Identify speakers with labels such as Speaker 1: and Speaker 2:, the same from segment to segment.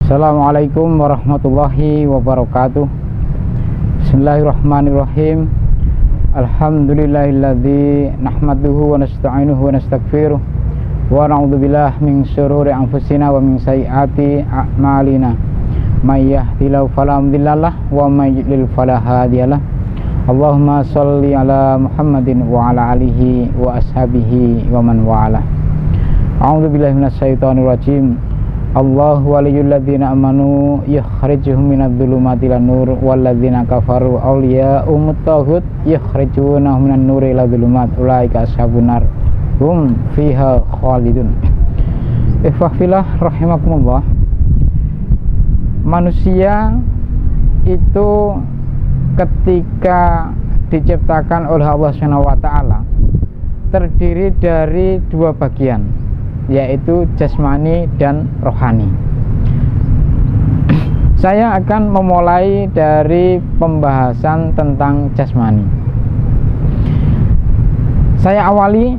Speaker 1: Assalamualaikum warahmatullahi wabarakatuh. Bismillahirrahmanirrahim. Alhamdulillahilladzi nahmaduhu wa nasta'inuhu wa nastaghfiruh wa na'udzubillahi min syururi anfusina wa min sayyiati a'malina. May yahdihillahu fala mudhillalah wa may yudlil fala hadiyalah. Allahumma shalli ala Muhammadin wa ala alihi wa ashabihi wa man wa'ala. A'udzubillahi minasyaitonir rajim. Allahu waliyul ladzina amanu yukhrijuhum minadh dhulumati ilan nur wal ladzina kafaru awliya'umut taghut yukhrijunahum minan nuri ila dhulumat ulaika ashabun nar hum fiha khalidun. Ikhwafillah rahimakumullah. Manusia itu ketika diciptakan oleh Allah Subhanahu wa taala terdiri dari dua bagian, yaitu jasmani dan rohani. Saya akan memulai dari pembahasan tentang jasmani. Saya awali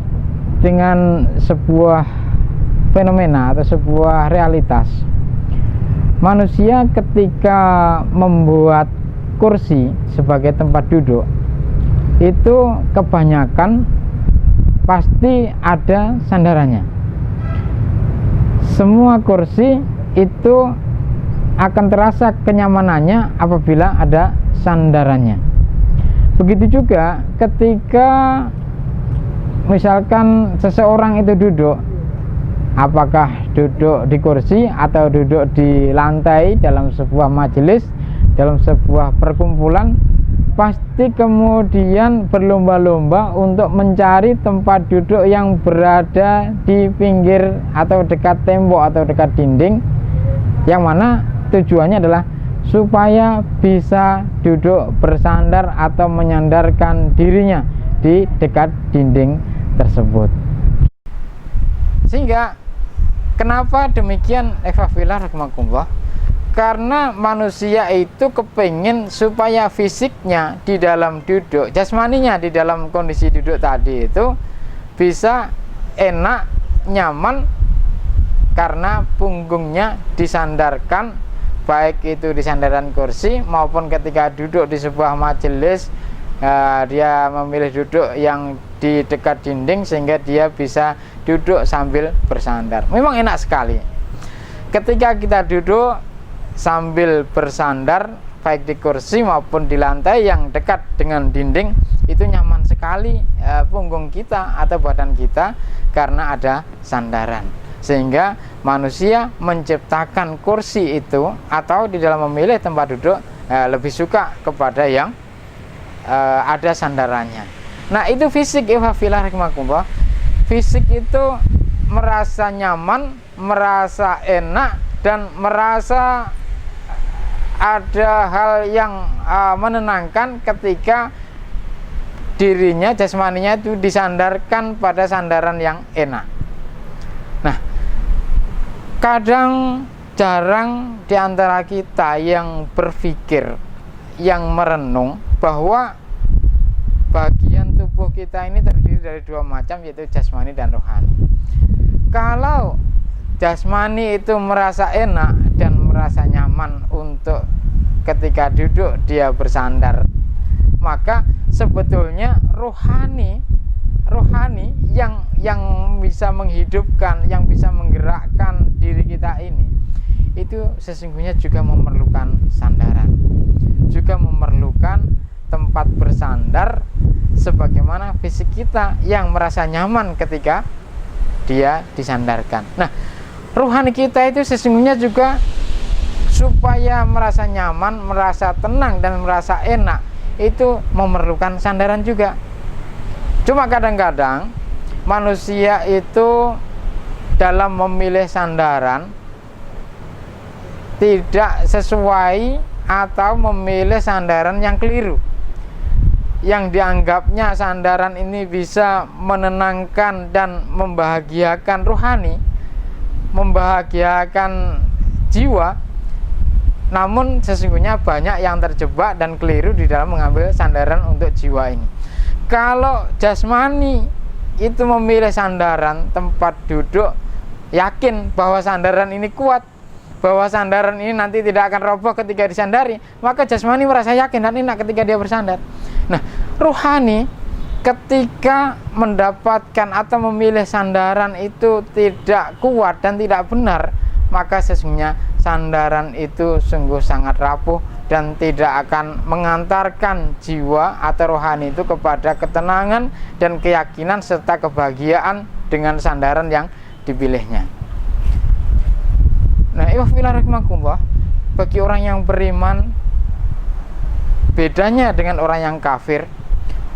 Speaker 1: dengan sebuah fenomena atau sebuah realitas. Manusia ketika membuat kursi sebagai tempat duduk, itu kebanyakan pasti ada sandarannya. Semua kursi itu akan terasa kenyamanannya apabila ada sandarannya. Begitu juga ketika misalkan seseorang itu duduk, apakah duduk di kursi atau duduk di lantai dalam sebuah majelis, dalam sebuah perkumpulan, pasti kemudian berlomba-lomba untuk mencari tempat duduk yang berada di pinggir atau dekat tembok atau dekat dinding, yang mana tujuannya adalah supaya bisa duduk bersandar atau menyandarkan dirinya di dekat dinding tersebut. Sehingga kenapa demikian? Ikhwafillah rahimakumullah. Karena manusia itu kepingin supaya fisiknya di dalam duduk, jasmaninya di dalam kondisi duduk tadi itu bisa enak, nyaman, karena punggungnya disandarkan, baik itu di sandaran kursi maupun ketika duduk di sebuah majelis, dia memilih duduk yang di dekat dinding sehingga dia bisa duduk sambil bersandar. Memang enak sekali ketika kita duduk sambil bersandar, baik di kursi maupun di lantai yang dekat dengan dinding, itu nyaman sekali punggung kita atau badan kita karena ada sandaran. Sehingga manusia menciptakan kursi itu atau di dalam memilih tempat duduk lebih suka kepada yang ada sandarannya. Nah, itu fisik, ihwafillah rahimakumullah. Fisik itu merasa nyaman, merasa enak, dan merasa ada hal yang menenangkan ketika dirinya, jasmaninya itu disandarkan pada sandaran yang enak. Nah, kadang jarang di antara kita yang berpikir, yang merenung bahwa bagian tubuh kita ini terdiri dari dua macam, yaitu jasmani dan rohani. Kalau jasmani itu merasa enak dan merasa nyaman untuk ketika duduk dia bersandar, maka sebetulnya rohani yang bisa menghidupkan, yang bisa menggerakkan diri kita ini, itu sesungguhnya juga memerlukan sandaran, juga memerlukan tempat bersandar, sebagaimana fisik kita yang merasa nyaman ketika dia disandarkan. Nah, rohani kita itu sesungguhnya juga supaya merasa nyaman, merasa tenang, dan merasa enak, itu memerlukan sandaran juga. Cuma kadang-kadang manusia itu dalam memilih sandaran tidak sesuai atau memilih sandaran yang keliru, yang dianggapnya sandaran ini bisa menenangkan dan membahagiakan rohani, membahagiakan jiwa. Namun sesungguhnya banyak yang terjebak dan keliru di dalam mengambil sandaran untuk jiwa ini. Kalau jasmani itu memilih sandaran tempat duduk, yakin bahwa sandaran ini kuat, bahwa sandaran ini nanti tidak akan roboh ketika disandari, maka jasmani merasa yakin dan enak ketika dia bersandar. Nah, ruhani ketika mendapatkan atau memilih sandaran itu tidak kuat dan tidak benar, maka sesungguhnya sandaran itu sungguh sangat rapuh dan tidak akan mengantarkan jiwa atau rohani itu kepada ketenangan dan keyakinan serta kebahagiaan dengan sandaran yang dipilihnya. Nah, ikhwafillah, bagi orang yang beriman, bedanya dengan orang yang kafir.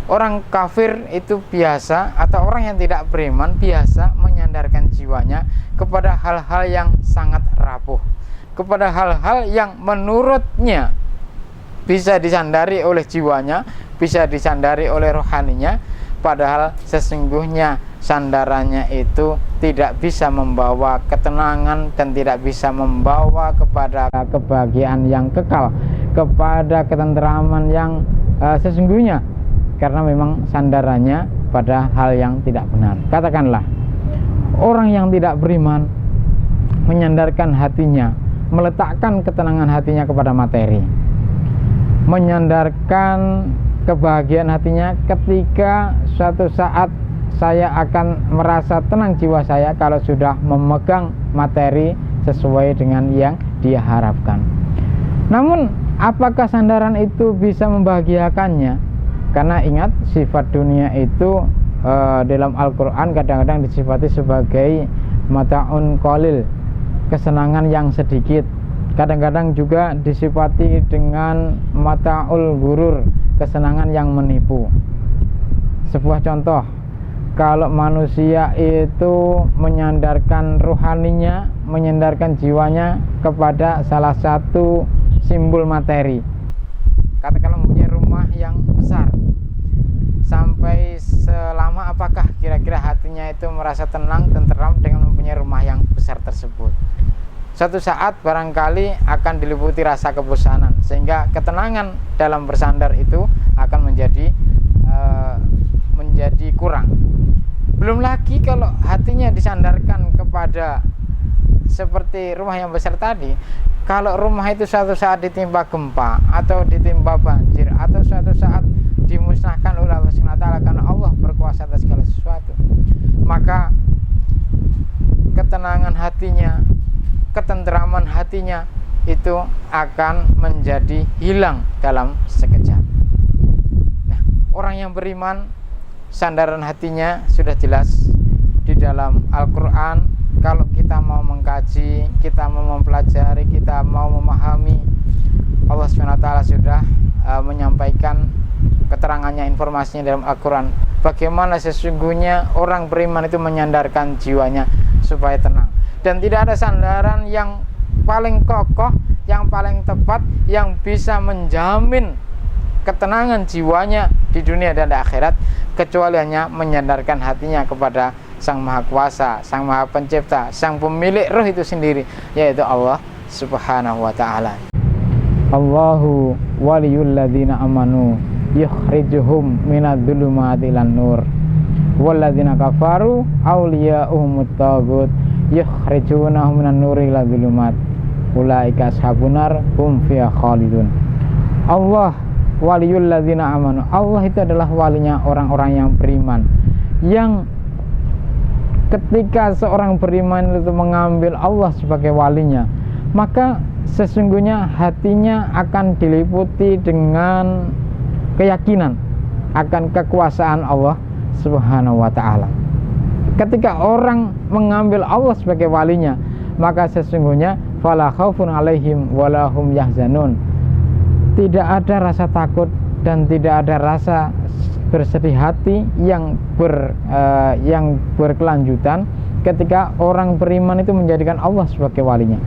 Speaker 1: Orang kafir itu biasa, atau orang yang tidak beriman biasa menyandarkan jiwanya kepada hal-hal yang sangat rapuh, kepada hal-hal yang menurutnya bisa disandari oleh jiwanya, bisa disandari oleh rohaninya, padahal sesungguhnya sandarannya itu tidak bisa membawa ketenangan dan tidak bisa membawa kepada kebahagiaan yang kekal, kepada ketenteraman yang sesungguhnya, karena memang sandarannya pada hal yang tidak benar. Katakanlah orang yang tidak beriman menyandarkan hatinya, meletakkan ketenangan hatinya kepada materi, menyandarkan kebahagiaan hatinya ketika suatu saat saya akan merasa tenang jiwa saya kalau sudah memegang materi sesuai dengan yang dia harapkan. Namun apakah sandaran itu bisa membahagiakannya? Karena ingat, sifat dunia itu dalam Al-Quran kadang-kadang disifati sebagai mata'un qalil, kesenangan yang sedikit. Kadang-kadang juga disifati dengan mata'ul gurur, kesenangan yang menipu. Sebuah contoh, kalau manusia itu menyandarkan rohaninya, menyandarkan jiwanya kepada salah satu simbol materi, katakanlah mempunyai rumah yang besar, sampai selama apakah kira-kira hatinya itu merasa tenang, tenteram dengan mempunyai rumah yang besar tersebut? Suatu saat barangkali akan diliputi rasa kebosanan, sehingga ketenangan dalam bersandar itu akan menjadi kurang. Belum lagi kalau hatinya disandarkan kepada seperti rumah yang besar tadi, kalau rumah itu suatu saat ditimpa gempa atau ditimpa banjir atau suatu saat dimusnahkan oleh Allah SWT, karena Allah berkuasa atas segala sesuatu, maka ketenangan hatinya, ketenteraman hatinya itu akan menjadi hilang dalam sekejap. Nah, orang yang beriman, sandaran hatinya sudah jelas di dalam Al-Quran. Kalau kita mau mengkaji, kita mau mempelajari, kita mau memahami, Allah SWT sudah menyampaikan keterangannya, informasinya dalam Al-Quran, bagaimana sesungguhnya orang beriman itu menyandarkan jiwanya supaya tenang. Dan tidak ada sandaran yang paling kokoh, yang paling tepat, yang bisa menjamin ketenangan jiwanya di dunia dan di akhirat, kecuali hanya menyandarkan hatinya kepada Sang Maha Kuasa, Sang Maha Pencipta, Sang Pemilik roh itu sendiri, yaitu Allah Subhanahu wa Ta'ala. Allahu waliyul ladzina amanu yukhrijuhum minadh-dhulumati ilan nur walladzina kafaru awliya'uhumut taghut yukhrijunahum minan nuri ila dhulumat ulaika ashabun nar hum fiha khalidun. Allah waliyul ladzina amanu, Allah itu adalah walinya orang-orang yang beriman, yang ketika seorang beriman itu mengambil Allah sebagai walinya, maka sesungguhnya hatinya akan diliputi dengan keyakinan akan kekuasaan Allah Subhanahu wa Ta'ala. Ketika orang mengambil Allah sebagai walinya, maka sesungguhnya fala khaufun alaihim wala hum yahzanun, tidak ada rasa takut dan tidak ada rasa bersedih hati yang berkelanjutan ketika orang beriman itu menjadikan Allah sebagai walinya.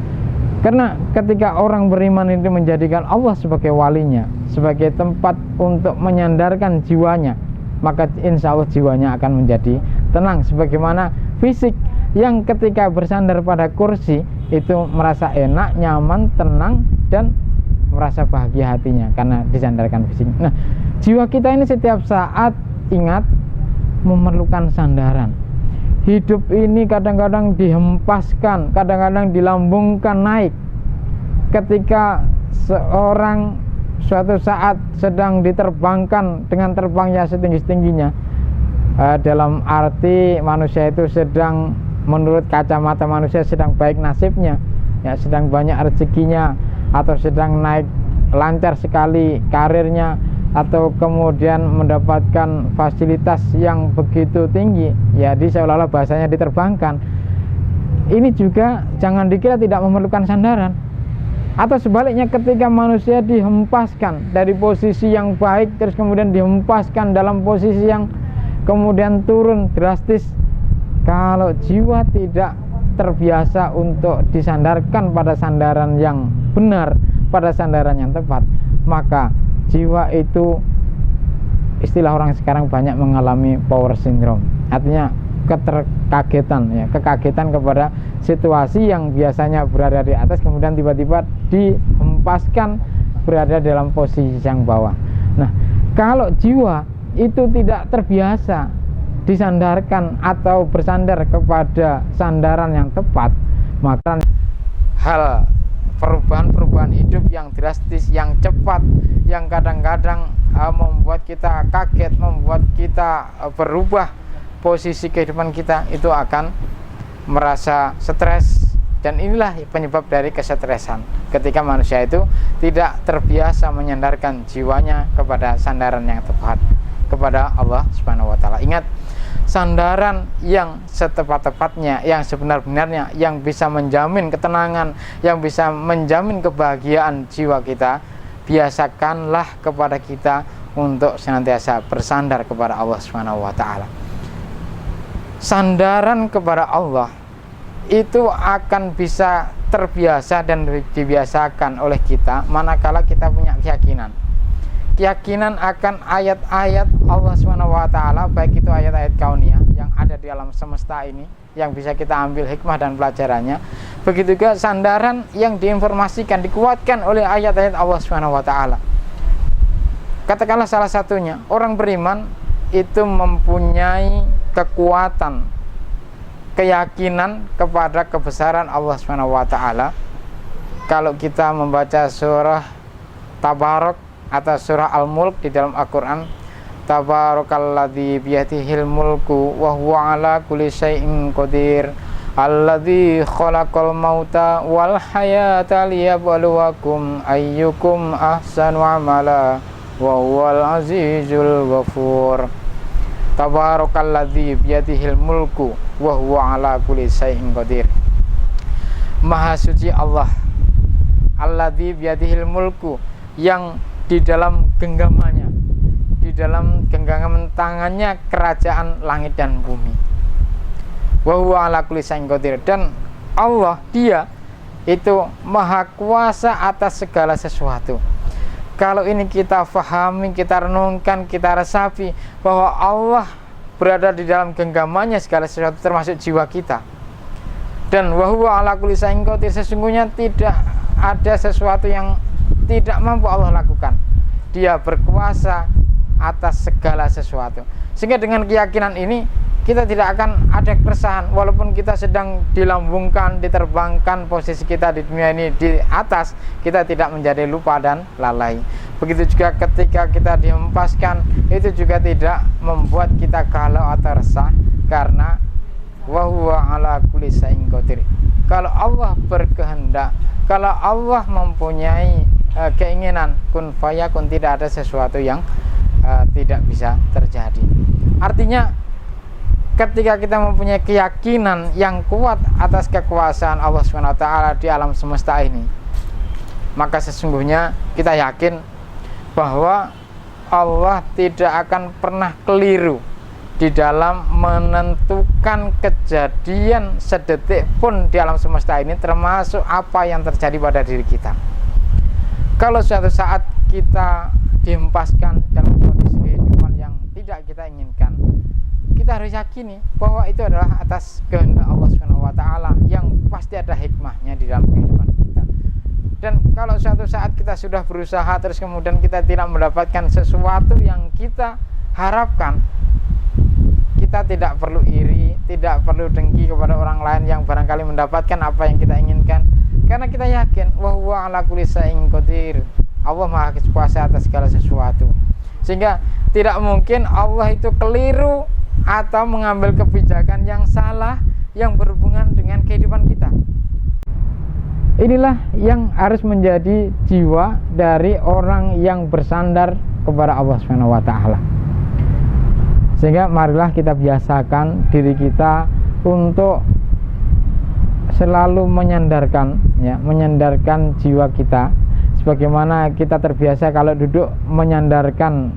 Speaker 1: Karena ketika orang beriman itu menjadikan Allah sebagai walinya, sebagai tempat untuk menyandarkan jiwanya, maka insya Allah jiwanya akan menjadi tenang. Sebagaimana fisik yang ketika bersandar pada kursi itu merasa enak, nyaman, tenang, dan merasa bahagia hatinya karena disandarkan fisik. Nah, jiwa kita ini setiap saat ingat memerlukan sandaran. Hidup ini kadang-kadang dihempaskan, kadang-kadang dilambungkan naik, ketika seorang suatu saat sedang diterbangkan dengan terbangnya setinggi-tingginya, dalam arti manusia itu sedang, menurut kacamata manusia sedang baik nasibnya, ya, sedang banyak rezekinya, atau sedang naik lancar sekali karirnya, atau kemudian mendapatkan fasilitas yang begitu tinggi, ya, di seolah-olah bahasanya diterbangkan. Ini juga jangan dikira tidak memerlukan sandaran. Atau sebaliknya, ketika manusia dihempaskan dari posisi yang baik terus kemudian dihempaskan dalam posisi yang kemudian turun drastis, kalau jiwa tidak terbiasa untuk disandarkan pada sandaran yang benar, pada sandaran yang tepat, maka jiwa itu, istilah orang sekarang banyak mengalami power syndrome, artinya keterkagetan, ya, kekagetan kepada situasi yang biasanya berada di atas kemudian tiba-tiba dihempaskan berada dalam posisi yang bawah. Nah, kalau jiwa itu tidak terbiasa disandarkan atau bersandar kepada sandaran yang tepat, maka hal perubahan-perubahan hidup yang drastis, yang cepat, yang kadang-kadang membuat kita kaget, membuat kita berubah posisi kehidupan kita, itu akan merasa stres. Dan inilah penyebab dari kesetresan, ketika manusia itu tidak terbiasa menyandarkan jiwanya kepada sandaran yang tepat, kepada Allah Subhanahu wa taala. Ingat, sandaran yang setepat-tepatnya, yang sebenar-benarnya, yang bisa menjamin ketenangan, yang bisa menjamin kebahagiaan jiwa kita, biasakanlah kepada kita untuk senantiasa bersandar kepada Allah Subhanahu wa taala. Sandaran kepada Allah itu akan bisa terbiasa dan dibiasakan oleh kita manakala kita punya keyakinan akan ayat-ayat Allah SWT, baik itu ayat-ayat kauniyah yang ada di alam semesta ini, yang bisa kita ambil hikmah dan pelajarannya, begitu juga sandaran yang diinformasikan, dikuatkan oleh ayat-ayat Allah SWT. Katakanlah salah satunya, orang beriman itu mempunyai kekuatan, keyakinan kepada kebesaran Allah SWT. Kalau kita membaca surah Tabarok atau surah Al-Mulk di dalam Al-Quran, Tabarakalladzi biyadihil mulku wa huwa ala kulli syai'in qadir, alladzi khalaqal mauta wal hayata liyabluwakum ayyukum ahsanu amala wa huwal azizul ghafur. Tabarakalladzi biyadihil mulku wa huwa ala kulli syai'in qadir. Maha suci Allah, alladzi biyadihil mulku, yang di dalam genggamannya, di dalam genggaman tangannya kerajaan langit dan bumi. Wa huwa ala kulli syai'in qadir, dan Allah, dia itu maha kuasa atas segala sesuatu. Kalau ini kita fahami, kita renungkan, kita resapi bahwa Allah berada di dalam genggamannya segala sesuatu termasuk jiwa kita. Dan wa huwa ala kulli syai'in qadir, sesungguhnya tidak ada sesuatu yang tidak mampu Allah lakukan. Dia berkuasa atas segala sesuatu. Sehingga dengan keyakinan ini kita tidak akan ada keresahan, walaupun kita sedang dilambungkan, diterbangkan, posisi kita di dunia ini di atas, kita tidak menjadi lupa dan lalai. Begitu juga ketika kita dihempaskan, itu juga tidak membuat kita galau atau resah, karena wa huwa ala kulli syai'in qadir. Kalau Allah berkehendak, kalau Allah mempunyai keinginan, kun fayakun, tidak ada sesuatu yang tidak bisa terjadi. Artinya ketika kita mempunyai keyakinan yang kuat atas kekuasaan Allah SWT di alam semesta ini, maka sesungguhnya kita yakin bahwa Allah tidak akan pernah keliru di dalam menentukan kejadian sedetik pun di alam semesta ini, termasuk apa yang terjadi pada diri kita. Kalau suatu saat kita dihempaskan dalam kondisi kehidupan yang tidak kita inginkan, kita harus yakini bahwa itu adalah atas kehendak Allah SWT yang pasti ada hikmahnya di dalam kehidupan kita. Dan kalau suatu saat kita sudah berusaha terus kemudian kita tidak mendapatkan sesuatu yang kita harapkan, kita tidak perlu iri, tidak perlu dengki kepada orang lain yang barangkali mendapatkan apa yang kita inginkan, Karena kita yakin wa huwa ala kulli syai'in qadir. Allah Maha kuasa atas segala sesuatu. Sehingga tidak mungkin Allah itu keliru atau mengambil kebijakan yang salah yang berhubungan dengan kehidupan kita. Inilah yang harus menjadi jiwa dari orang yang bersandar kepada Allah Subhanahu wa taala. Sehingga marilah kita biasakan diri kita untuk selalu menyandarkan jiwa kita, sebagaimana kita terbiasa kalau duduk menyandarkan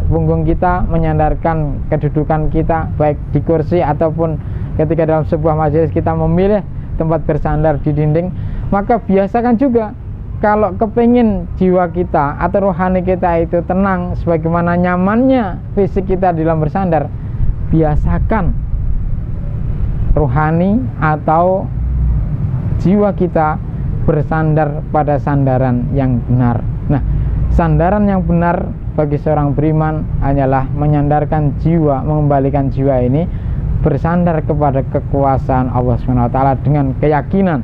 Speaker 1: punggung kita, menyandarkan kedudukan kita baik di kursi ataupun ketika dalam sebuah majelis kita memilih tempat bersandar di dinding. Maka biasakan juga kalau kepingin jiwa kita atau rohani kita itu tenang sebagaimana nyamannya fisik kita di dalam bersandar, biasakan rohani atau jiwa kita bersandar pada sandaran yang benar. Nah, sandaran yang benar bagi seorang beriman hanyalah menyandarkan jiwa, mengembalikan jiwa ini bersandar kepada kekuasaan Allah Subhanahu wa taala dengan keyakinan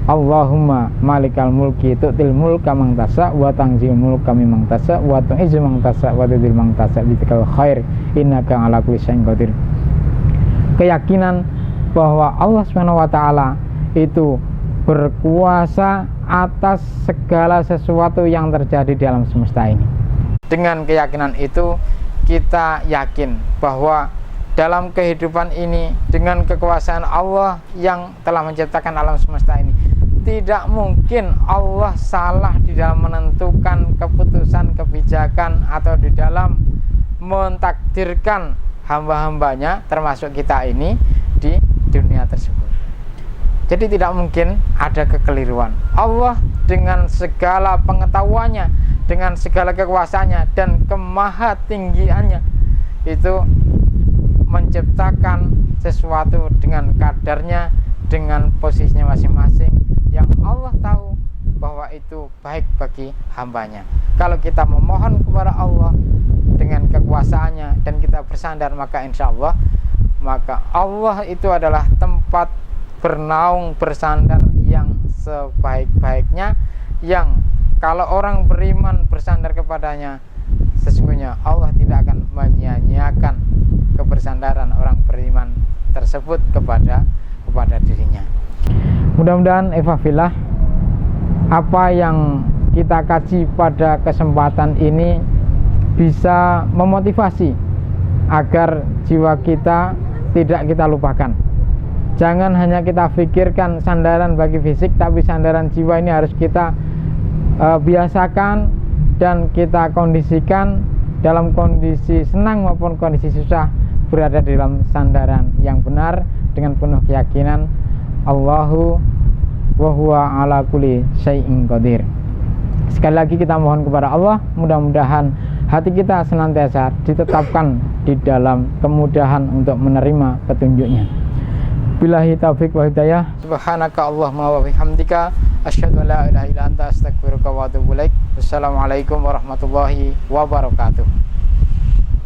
Speaker 1: Allahumma malikal mulki tu'til mulka man tasya wa tanzilul mulka mimman tasya wa tu'izzu man tasya wa tudhillu man tasya bikal khair innaka ala kulli syai'in qadir. Keyakinan bahwa Allah Subhanahu wa taala itu berkuasa atas segala sesuatu yang terjadi di alam semesta ini. Dengan keyakinan itu kita yakin bahwa dalam kehidupan ini dengan kekuasaan Allah yang telah menciptakan alam semesta ini, tidak mungkin Allah salah di dalam menentukan keputusan kebijakan atau di dalam mentakdirkan hamba-hambanya termasuk kita ini di dunia tersebut. Jadi tidak mungkin ada kekeliruan. Allah dengan segala pengetahuannya, dengan segala kekuasaannya dan kemahatinggiannya itu menciptakan sesuatu dengan kadarnya, dengan posisinya masing-masing yang Allah tahu bahwa itu baik bagi hambanya. Kalau kita memohon kepada Allah dengan kekuasaannya dan kita bersandar, maka insya Allah itu adalah tempat bernaung bersandar yang sebaik-baiknya, yang kalau orang beriman bersandar kepadanya, sesungguhnya Allah tidak akan menyia-nyiakan kebersandaran orang beriman tersebut kepada dirinya. Mudah-mudahan ikhwafillah, apa yang kita kaji pada kesempatan ini bisa memotivasi agar jiwa kita tidak kita lupakan. Jangan hanya kita pikirkan sandaran bagi fisik, tapi sandaran jiwa ini harus kita biasakan dan kita kondisikan dalam kondisi senang maupun kondisi susah, berada di dalam sandaran yang benar dengan penuh keyakinan Allahu wa huwa ala kulli syai'in qadir. Sekali lagi kita mohon kepada Allah, mudah-mudahan hati kita senantiasa ditetapkan di dalam kemudahan untuk menerima petunjuknya. Billahi taufiq wa hidayah. Subhanaka Allahumma wa bihamdika asyhadu an la ilaha illa anta astaghfiruka wa atubu ilaik. Wassalamualaikum warahmatullahi wabarakatuh.